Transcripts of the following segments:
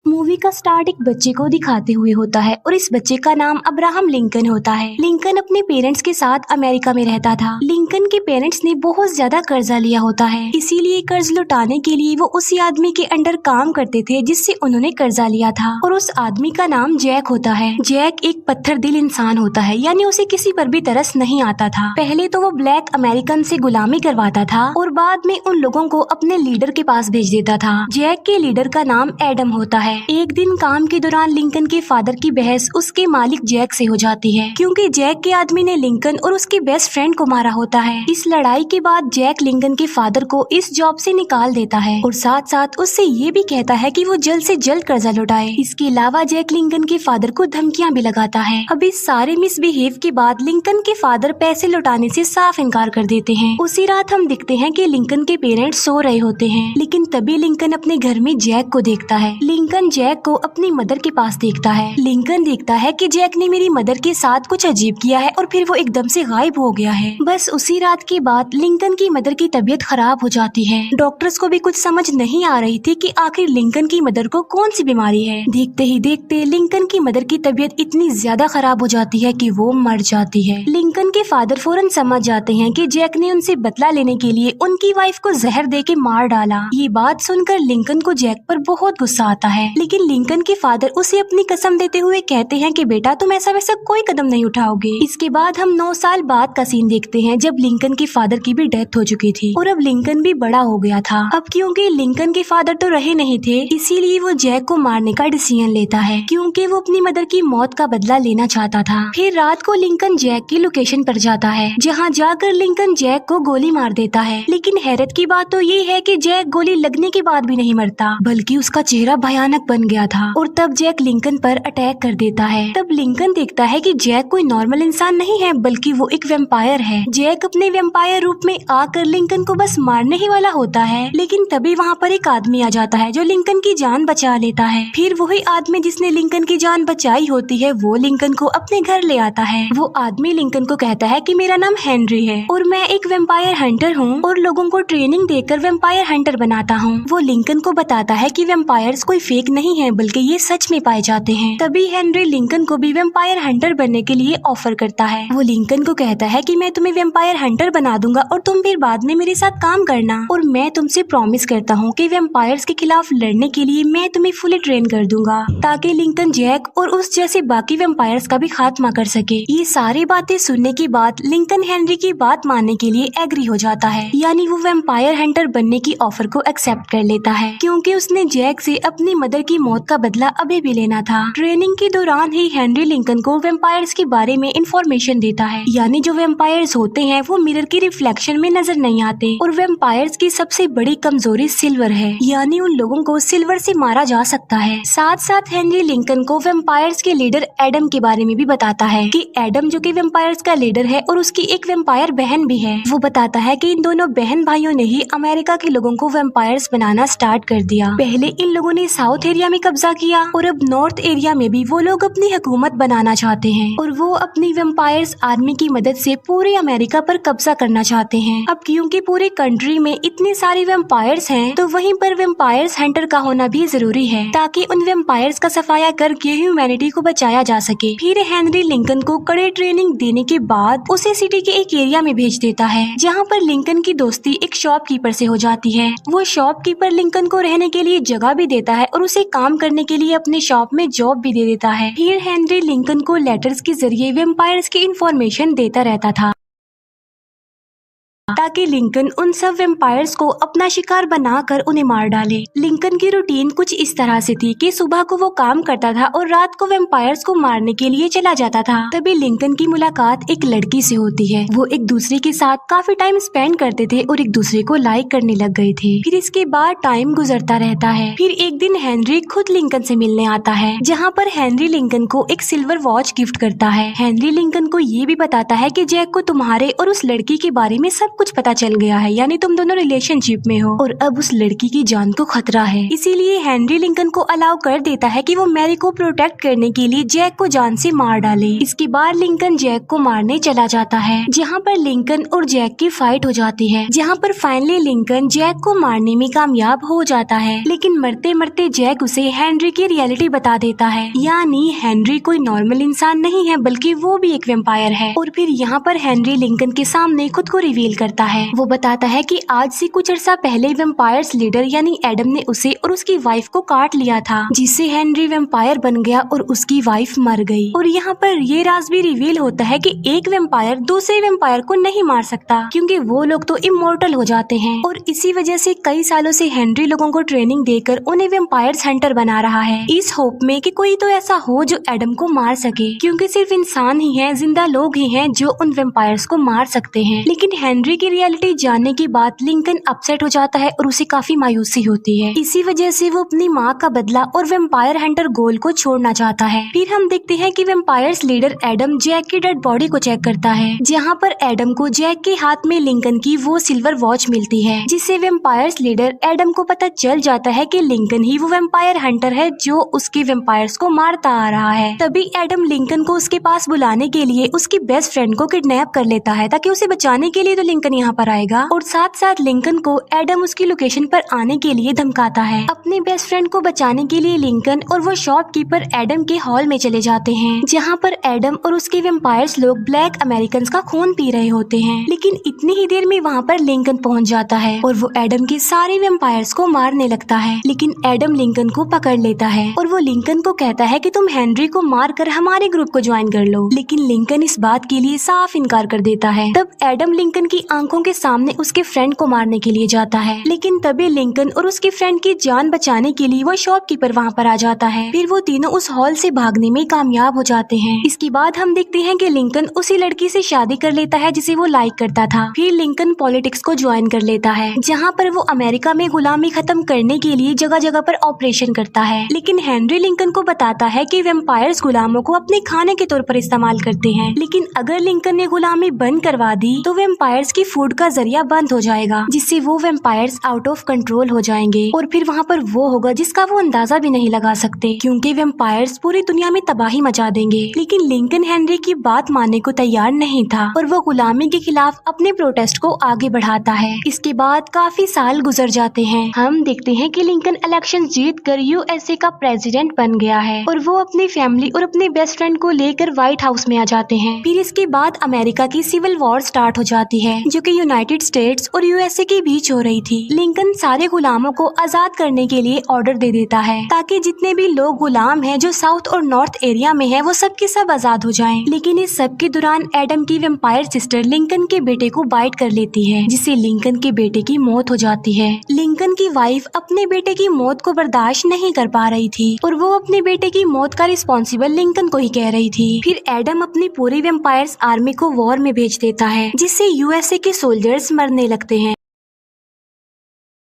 Movie का start एक बच्चे को दिखाते हुए होता है और इस बच्चे का नाम अब्राहम लिंकन होता है। लिंकन अपने पेरेंट्स के साथ अमेरिका में रहता था। लिंकन के पेरेंट्स ने बहुत ज्यादा कर्जा लिया होता है, इसीलिए कर्ज लौटाने के लिए वो उसी आदमी के अंडर काम करते थे जिससे उन्होंने कर्जा लिया था और उस आदमी का नाम जैक होता है। जैक एक पत्थर दिल इंसान होता है, यानी उसे किसी पर भी तरस नहीं आता था। पहले तो वो ब्लैक अमेरिकन से गुलामी करवाता था और बाद में उन लोगों को अपने लीडर के पास भेज देता था। जैक के लीडर का नाम एडम होता है। एक दिन काम के दौरान लिंकन के फादर की बहस उसके मालिक जैक से हो जाती है, क्योंकि जैक के आदमी ने लिंकन और उसके बेस्ट फ्रेंड को मारा होता है। इस लड़ाई के बाद जैक लिंकन के फादर को इस जॉब से निकाल देता है और साथ साथ उससे ये भी कहता है कि वो जल्द से जल्द कर्जा लौटाए। इसके अलावा जैक लिंकन के फादर को धमकियां भी लगाता है। अब इस सारे मिसबिहेव के बाद लिंकन के फादर पैसे लौटाने से साफ इनकार कर देते हैं। उसी रात हम दिखते हैं कि लिंकन के पेरेंट्स सो रहे होते हैं, लेकिन तभी लिंकन अपने घर में जैक को देखता है। लिंकन जैक को अपनी मदर के पास देखता है। लिंकन देखता है कि जैक ने मेरी मदर के साथ कुछ अजीब किया है और फिर वो एकदम से गायब हो गया है। बस उसी रात के बाद लिंकन की मदर की तबीयत खराब हो जाती है। डॉक्टर्स को भी कुछ समझ नहीं आ रही थी कि आखिर लिंकन की मदर को कौन सी बीमारी है। देखते ही देखते लिंकन की मदर की तबीयत इतनी ज्यादा खराब हो जाती है कि वो मर जाती है। लिंकन के फादर फौरन समझ जाते हैं कि जैक ने उनसे बदला लेने के लिए उनकी वाइफ को जहर दे के मार डाला। ये बात सुनकर लिंकन को जैक पर बहुत गुस्सा आता है, लेकिन लिंकन के फादर उसे अपनी कसम देते हुए कहते हैं कि बेटा तुम ऐसा वैसा कोई कदम नहीं उठाओगे। इसके बाद हम 9 साल बाद का सीन देखते हैं, जब लिंकन के फादर की भी डेथ हो चुकी थी और अब लिंकन भी बड़ा हो गया था। अब क्योंकि लिंकन के फादर तो रहे नहीं थे, इसीलिए वो जैक को मारने का डिसीजन लेता है, क्योंकि वो अपनी मदर की मौत का बदला लेना चाहता था। फिर रात को लिंकन जैक की लोकेशन पर जाता है, जहाँ जाकर लिंकन जैक को गोली मार देता है। लेकिन हैरत की बात तो ये है कि जैक गोली लगने के बाद भी नहीं मरता, बल्कि उसका चेहरा भयानक बन गया था और तब जैक लिंकन पर अटैक कर देता है। तब लिंकन देखता है कि जैक कोई नॉर्मल इंसान नहीं है, बल्कि वो एक वेम्पायर है। जैक अपने वेम्पायर रूप में आकर लिंकन को बस मारने ही वाला होता है, लेकिन तभी वहाँ पर एक आदमी आ जाता है जो लिंकन की जान बचा लेता है। फिर वही आदमी जिसने लिंकन की जान बचाई होती है, वो लिंकन को अपने घर ले आता है। वो आदमी लिंकन को कहता है कि मेरा नाम हेनरी है और मैं एक वेम्पायर हंटर हूँ और लोगों को ट्रेनिंग देकर वेम्पायर हंटर बनाता हूँ। वो लिंकन को बताता है कि वेम्पायर्स कोई फेक नहीं है, बल्कि ये सच में पाए जाते हैं। तभी हेनरी लिंकन को भी वेम्पायर हंटर बनने के लिए ऑफर करता है। वो लिंकन को कहता है कि मैं तुम्हें वेम्पायर हंटर बना दूंगा और तुम फिर बाद में मेरे साथ काम करना, और मैं तुमसे प्रॉमिस करता हूँ कि वेम्पायर्स के खिलाफ लड़ने के लिए मैं तुम्हें फुली ट्रेन कर दूंगा, ताकि लिंकन जैक और उस जैसे बाकी वेम्पायर्स का भी खात्मा कर सके। ये सारी बातें सुनने के बाद लिंकन हेनरी की बात मानने के लिए एग्री हो जाता है, यानी वो वेम्पायर हंटर बनने की ऑफर को एक्सेप्ट कर लेता है, क्योंकि उसने जैक से अपनी मदर की मौत का बदला अभी भी लेना था। ट्रेनिंग के दौरान ही हेनरी लिंकन को वेम्पायर्स के बारे में इंफॉर्मेशन देता है, यानी जो वेम्पायर्स होते हैं वो मिरर की रिफ्लेक्शन में नजर नहीं आते और वेम्पायर्स की सबसे बड़ी कमजोरी सिल्वर है, यानी उन लोगों को सिल्वर से मारा जा सकता है। साथ साथ हेनरी लिंकन को वेम्पायर्स के लीडर एडम के बारे में भी बताता है कि एडम जो कि वेम्पायर्स का लीडर है और उसकी एक वेम्पायर बहन भी है। वो बताता है कि इन दोनों बहन भाइयों ने ही अमेरिका के लोगों को वेम्पायर्स बनाना स्टार्ट कर दिया। पहले इन लोगों ने साउथ एरिया में कब्जा किया और अब नॉर्थ एरिया में भी वो लोग अपनी हुकूमत बनाना चाहते हैं और वो अपनी वेम्पायर्स आर्मी की मदद से पूरे अमेरिका पर कब्जा करना चाहते हैं। अब क्योंकि पूरे कंट्री में इतने सारे वेम्पायर्स हैं, तो वहीं पर वेम्पायर्स हंटर का होना भी जरूरी है, ताकि उन वेम्पायर्स का सफाया करके ह्यूमैनिटी को बचाया जा सके। फिर हेनरी लिंकन को कड़े ट्रेनिंग देने के बाद उसे सिटी के एक एरिया में भेज देता है, जहाँ पर लिंकन की दोस्ती एक शॉपकीपर से हो जाती है। वो शॉपकीपर लिंकन को रहने के लिए जगह भी देता है और उसे काम करने के लिए अपने शॉप में जॉब भी दे देता है। फिर हेनरी लिंकन को लेटर्स के जरिए वेम्पायर्स की इंफॉर्मेशन देता रहता था, ताकि लिंकन उन सब वेम्पायर्स को अपना शिकार बनाकर उन्हें मार डाले। लिंकन की रूटीन कुछ इस तरह से थी कि सुबह को वो काम करता था और रात को वेम्पायर्स को मारने के लिए चला जाता था। तभी लिंकन की मुलाकात एक लड़की से होती है। वो एक दूसरे के साथ काफी टाइम स्पेंड करते थे और एक दूसरे को लाइक करने लग गए थे। फिर इसके बाद टाइम गुजरता रहता है। फिर एक दिन हेनरी खुद लिंकन से मिलने आता है, जहाँ पर हेनरी लिंकन को एक सिल्वर वॉच गिफ्ट करता है। हेनरी लिंकन को ये भी बताता है कि जैक को तुम्हारे और उस लड़की के बारे में सब कुछ पता चल गया है, यानी तुम दोनों रिलेशनशिप में हो और अब उस लड़की की जान को खतरा है। इसीलिए हेनरी लिंकन को अलाउ कर देता है कि वो मैरी को प्रोटेक्ट करने के लिए जैक को जान से मार डाले। इसके बाद लिंकन जैक को मारने चला जाता है, जहाँ पर लिंकन और जैक की फाइट हो जाती है, जहाँ पर फाइनली लिंकन जैक को मारने में कामयाब हो जाता है। लेकिन मरते मरते जैक उसे हेनरी की रियलिटी बता देता है, यानी हेनरी कोई नॉर्मल इंसान नहीं है बल्कि वो भी एक वेम्पायर है। और फिर यहाँ पर हेनरी लिंकन के सामने खुद को रिवील करता है। वो बताता है कि आज से कुछ अर्सा पहले वेम्पायर्स लीडर यानी एडम ने उसे और उसकी वाइफ को काट लिया था, जिससे हेनरी वेम्पायर बन गया और उसकी वाइफ मर गई। और यहाँ पर ये राज भी रिवील होता है कि एक वेम्पायर दूसरे वेम्पायर को नहीं मार सकता, क्योंकि वो लोग तो इमोर्टल हो जाते हैं। और इसी वजह से कई सालों से हेनरी लोगों को ट्रेनिंग देकर उन्हें वेम्पायर्स हंटर बना रहा है, इस होप में कि कोई तो ऐसा हो जो एडम को मार सके, क्योंकि सिर्फ इंसान ही हैं, जिंदा लोग ही हैं जो उन वेम्पायर्स को मार सकते हैं। लेकिन हेनरी की रियलिटी जानने के बाद लिंकन अपसेट हो जाता है और उसे काफी मायूसी होती है। इसी वजह से वो अपनी माँ का बदला और वेम्पायर हंटर गोल को छोड़ना चाहता है। फिर हम देखते हैं कि वेम्पायर्स लीडर एडम जैक की डेड बॉडी को चेक करता है, जहाँ पर एडम को जैक के हाथ में लिंकन की वो सिल्वर वॉच मिलती है, जिससे वेम्पायर्स लीडर एडम को पता चल जाता है कि लिंकन ही वो वेम्पायर हंटर है जो उसके वेम्पायर्स को मारता आ रहा है। तभी एडम लिंकन को उसके पास बुलाने के लिए उसकी बेस्ट फ्रेंड को किडनैप कर लेता है, ताकि उसे बचाने के लिए तो लिंकन यहाँ पर आएगा। और साथ साथ लिंकन को एडम उसकी लोकेशन पर आने के लिए धमकाता है। अपने बेस्ट फ्रेंड को बचाने के लिए लिंकन और वो शॉपकीपर एडम के हॉल में चले जाते हैं, जहाँ पर एडम और उसके वेम्पायर्स लोग ब्लैक अमेरिकन का खून पी रहे होते हैं। लेकिन इतनी ही देर में वहाँ पर लिंकन पहुँच जाता है और वो एडम के सारे वेम्पायर्स को मारने लगता है। लेकिन एडम लिंकन को पकड़ लेता है और वो लिंकन को कहता है कि तुम हेनरी को मारकर हमारे ग्रुप को ज्वाइन कर लो। लेकिन लिंकन इस बात के लिए साफ इनकार कर देता है। तब एडम लिंकन की आंखों के सामने उसके फ्रेंड को मारने के लिए जाता है, लेकिन तभी लिंकन और उसके फ्रेंड की जान बचाने के लिए वो शॉपकीपर वहाँ पर आ जाता है। फिर वो तीनों उस हॉल से भागने में कामयाब हो जाते हैं। इसके बाद हम देखते हैं कि लिंकन उसी लड़की से शादी कर लेता है जिसे वो लाइक करता था। फिर लिंकन पॉलिटिक्स को ज्वाइन कर लेता है, जहाँ पर वो अमेरिका में गुलामी खत्म करने के लिए जगह जगह पर ऑपरेशन करता है। लेकिन हेनरी लिंकन को बताता है कि वेम्पायर्स गुलामों को अपने खाने के तौर पर इस्तेमाल करते हैं, लेकिन अगर लिंकन ने गुलामी बंद करवा दी तो वेम्पायर्स की फूड का जरिया बंद हो जाएगा, जिससे वो वेम्पायर्स आउट ऑफ कंट्रोल हो जाएंगे। और फिर वहाँ पर वो होगा जिसका वो अंदाजा भी नहीं लगा सकते, क्योंकि वेम्पायर्स पूरी दुनिया में तबाही मचा देंगे। लेकिन लिंकन हेनरी की बात मानने को तैयार नहीं था और वो गुलामी के खिलाफ अपने प्रोटेस्ट को आगे बढ़ाता है। इसके बाद काफी साल गुजर जाते हैं। हम देखते हैं कि लिंकन इलेक्शन जीत कर यूएसए का प्रेसिडेंट बन गया है और वो अपनी फैमिली और अपने बेस्ट फ्रेंड को लेकर व्हाइट हाउस में आ जाते हैं। फिर इसके बाद अमेरिका की सिविल वॉर स्टार्ट हो जाती है, जो कि यूनाइटेड स्टेट्स और यूएसए के बीच हो रही थी। लिंकन सारे गुलामों को आजाद करने के लिए ऑर्डर दे देता है, ताकि जितने भी लोग गुलाम हैं जो साउथ और नॉर्थ एरिया में हैं, वो सब के सब आजाद हो जाएं। लेकिन इस सब के दौरान एडम की वेम्पायर सिस्टर लिंकन के बेटे को बाइट कर लेती है, जिससे लिंकन के बेटे की मौत हो जाती है। लिंकन की वाइफ अपने बेटे की मौत को बर्दाश्त नहीं कर पा रही थी और वो अपने बेटे की मौत का रिस्पॉन्सिबल लिंकन को ही कह रही थी। फिर एडम अपनी पूरी वेम्पायर्स आर्मी को वॉर में भेज देता है, जिससे यूएसए के सोल्जर्स मरने लगते हैं।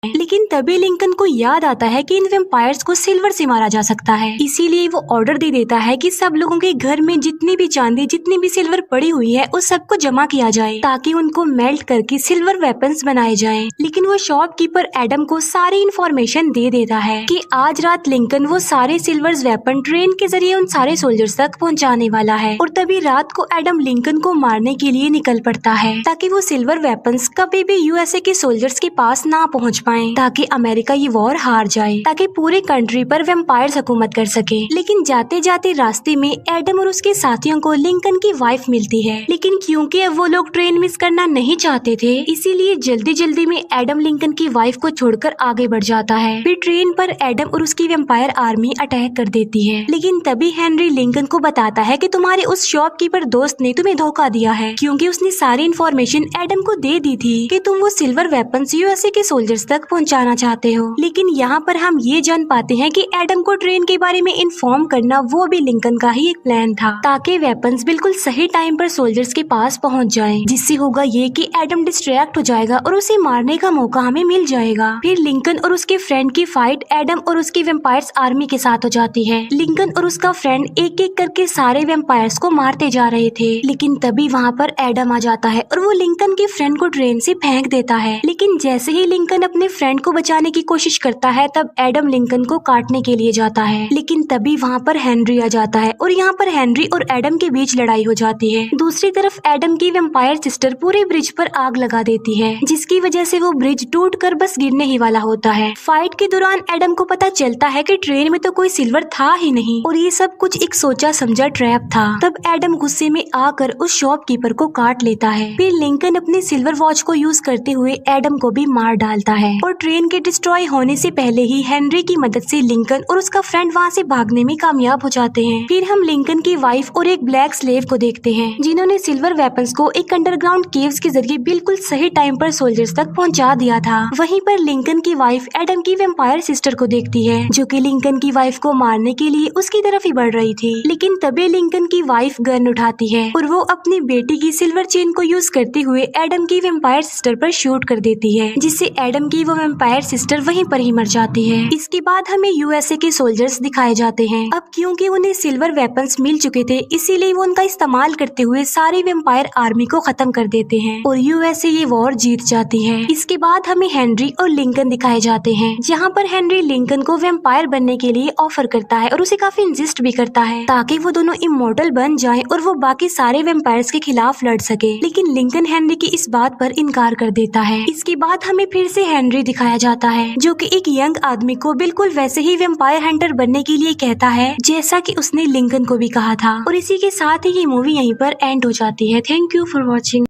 लेकिन तभी लिंकन को याद आता है कि इन वेम्पायर्स को सिल्वर से मारा जा सकता है, इसीलिए वो ऑर्डर दे देता है कि सब लोगों के घर में जितनी भी चांदी जितनी भी सिल्वर पड़ी हुई है उस सबको जमा किया जाए, ताकि उनको मेल्ट करके सिल्वर वेपन्स बनाए जाएं। लेकिन वो शॉपकीपर एडम को सारी इन्फॉर्मेशन दे देता है कि आज रात लिंकन वो सारे सिल्वर वेपन ट्रेन के जरिए उन सारे सोल्जर्स तक पहुँचाने वाला है। और तभी रात को एडम लिंकन को मारने के लिए निकल पड़ता है, ताकि वो सिल्वर वेपन्स कभी भी यूएसए के सोल्जर्स के पास ना पहुँच पाए, ताकि अमेरिका ये वॉर हार जाए, ताकि पूरे कंट्री पर वेम्पायर्स हुकूमत कर सके। लेकिन जाते जाते रास्ते में एडम और उसके साथियों को लिंकन की वाइफ मिलती है, लेकिन क्योंकि अब वो लोग ट्रेन मिस करना नहीं चाहते थे, इसीलिए जल्दी जल्दी में एडम लिंकन की वाइफ को छोड़कर आगे बढ़ जाता है। फिर ट्रेन पर एडम और उसकी वेम्पायर आर्मी अटैक कर देती है। लेकिन तभी हेनरी लिंकन को बताता है कि तुम्हारे उस शॉपकीपर दोस्त ने तुम्हें धोखा दिया है, क्योंकि उसने सारी इन्फॉर्मेशन एडम को दे दी थी कि तुम वो सिल्वर वेपन्स यूएसए के सोल्जर्स तक पहुंचाना चाहते हो। लेकिन यहाँ पर हम ये जान पाते हैं कि एडम को ट्रेन के बारे में इन्फॉर्म करना वो भी लिंकन का ही एक प्लान था, ताकि वेपन्स बिल्कुल सही टाइम पर सोल्जर्स के पास पहुंच जाएं। जिससे होगा ये कि एडम डिस्ट्रैक्ट हो जाएगा और उसे मारने का मौका हमें मिल जाएगा। फिर लिंकन और उसके फ्रेंड की फाइट एडम और उसकी वेम्पायर्स आर्मी के साथ हो जाती है। लिंकन और उसका फ्रेंड एक एक करके सारे वेम्पायर्स को मारते जा रहे थे, लेकिन तभी वहाँ पर एडम आ जाता है और वो लिंकन के फ्रेंड को ट्रेन से फेंक देता है। लेकिन जैसे ही लिंकन अपने फ्रेंड को बचाने की कोशिश करता है, तब एडम लिंकन को काटने के लिए जाता है। लेकिन तभी वहाँ पर हेनरी आ जाता है और यहाँ पर हेनरी और एडम के बीच लड़ाई हो जाती है। दूसरी तरफ एडम की वेम्पायर सिस्टर पूरे ब्रिज पर आग लगा देती है, जिसकी वजह से वो ब्रिज टूटकर बस गिरने ही वाला होता है। फाइट के दौरान एडम को पता चलता है कि ट्रेन में तो कोई सिल्वर था ही नहीं और ये सब कुछ एक सोचा समझा ट्रैप था। तब एडम गुस्से में आकर उस शॉपकीपर को काट लेता है। फिर लिंकन अपने सिल्वर वॉच को यूज करते हुए एडम को भी मार डालता है और ट्रेन के डिस्ट्रॉय होने से पहले ही हेनरी की मदद से लिंकन और उसका फ्रेंड वहाँ से भागने में कामयाब हो जाते हैं। फिर हम लिंकन की वाइफ और एक ब्लैक स्लेव को देखते हैं, जिन्होंने सिल्वर वेपन्स को एक अंडरग्राउंड केव्स के जरिए बिल्कुल सही टाइम पर सोल्जर्स तक पहुँचा दिया था। वहीं पर लिंकन की वाइफ एडम की वेम्पायर सिस्टर को देखती है, जो कि लिंकन की वाइफ को मारने के लिए उसकी तरफ ही बढ़ रही थी। लेकिन तभी लिंकन की वाइफ गन उठाती है और वो अपनी बेटी की सिल्वर चेन को यूज करते हुए एडम की वेम्पायर सिस्टर पर शूट कर देती है, जिससे एडम की वो वेम्पायर सिस्टर वहीं पर ही मर जाती है। इसके बाद हमें यूएसए के सोल्जर्स दिखाए जाते हैं। अब क्योंकि उन्हें सिल्वर वेपन्स मिल चुके थे, इसीलिए वो उनका इस्तेमाल करते हुए सारी वेम्पायर आर्मी को खत्म कर देते हैं और यूएसए ये वॉर जीत जाती है। इसके बाद हमें हेनरी और लिंकन दिखाए जाते हैं, जहाँ पर हेनरी लिंकन को वेम्पायर बनने के लिए ऑफर करता है और उसे काफी इंसिस्ट भी करता है, ताकि वो दोनों इमोर्टल बन जाएं और वो बाकी सारे वेम्पायर्स के खिलाफ लड़ सके। लेकिन लिंकन हेनरी की इस बात पर इनकार कर देता है। इसके बाद हमें फिर से हेनरी दिखाया जाता है, जो कि एक यंग आदमी को बिल्कुल वैसे ही वेम्पायर हंटर बनने के लिए कहता है, जैसा कि उसने लिंकन को भी कहा था। और इसी के साथ ही ये मूवी यहीं पर एंड हो जाती है। Thank you for watching.